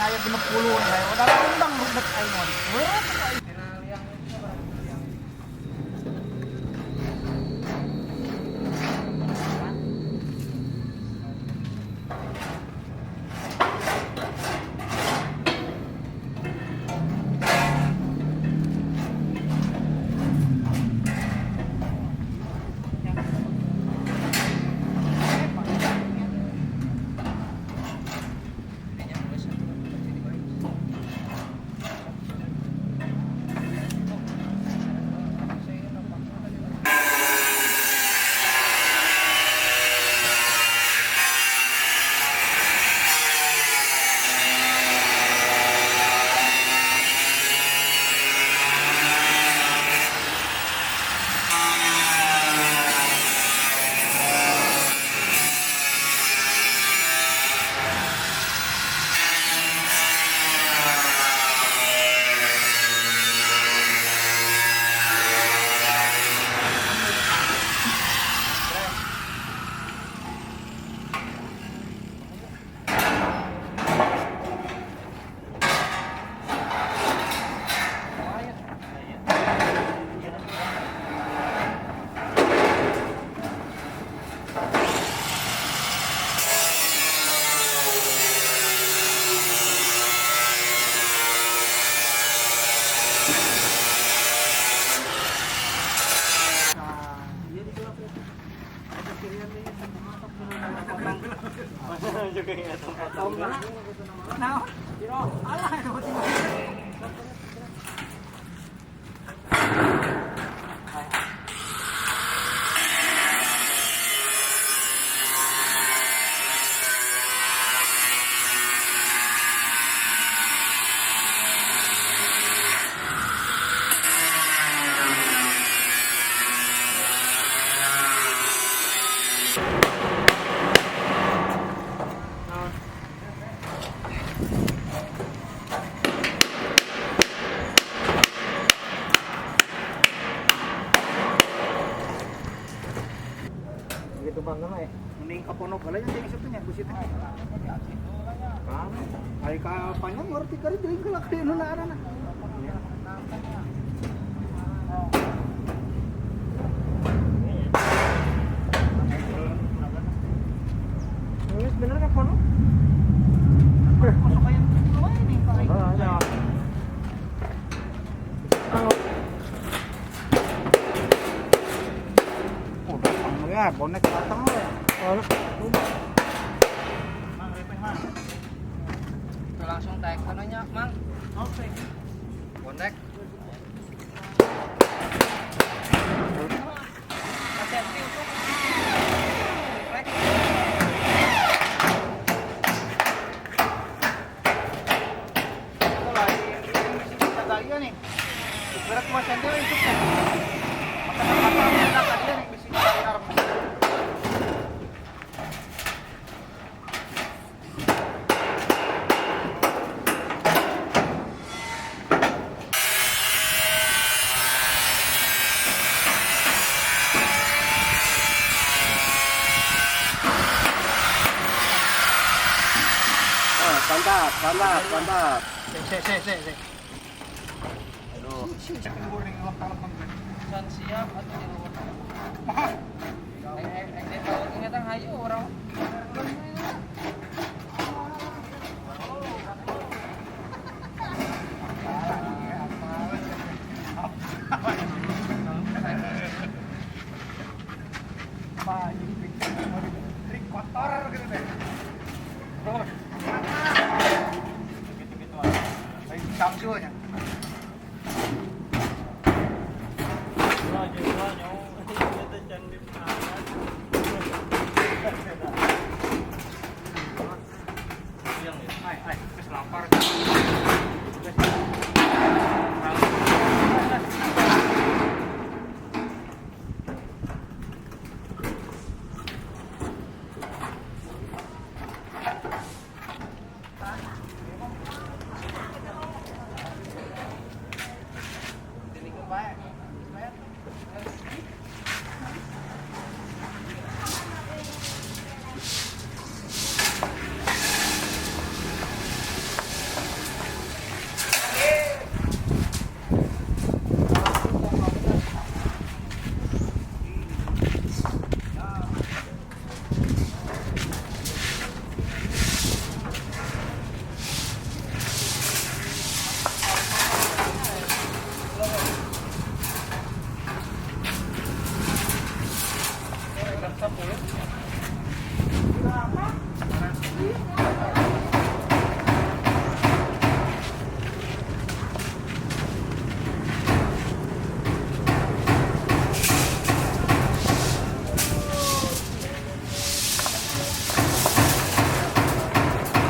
aya 60 nih. Udah undang budak aing mah. Nah, alah gitu bang nama ya. Mending kapono bala yang jadi sebetulnya busitnya. Kan, ai ka panjang ngerti kali deui geulak di nu naarana. Ini bener kan kono? Masuk aja lumayan nih Pak. Ya, bonek datang ya. Mang repeh Mang. Itu langsung taek kananya, Mang. Oke. Bonek. Kasih hati untuk. Itu lagi ini bisa kalian nih. Berat cuma sendiri itu kan. Maka kalian yang bisa kalian. Pantat. Se. Aduh. San siap atau di luar. Ini tang hayu orang. Kotor gitu deh. Terus. Samsunya. 10. Berapa?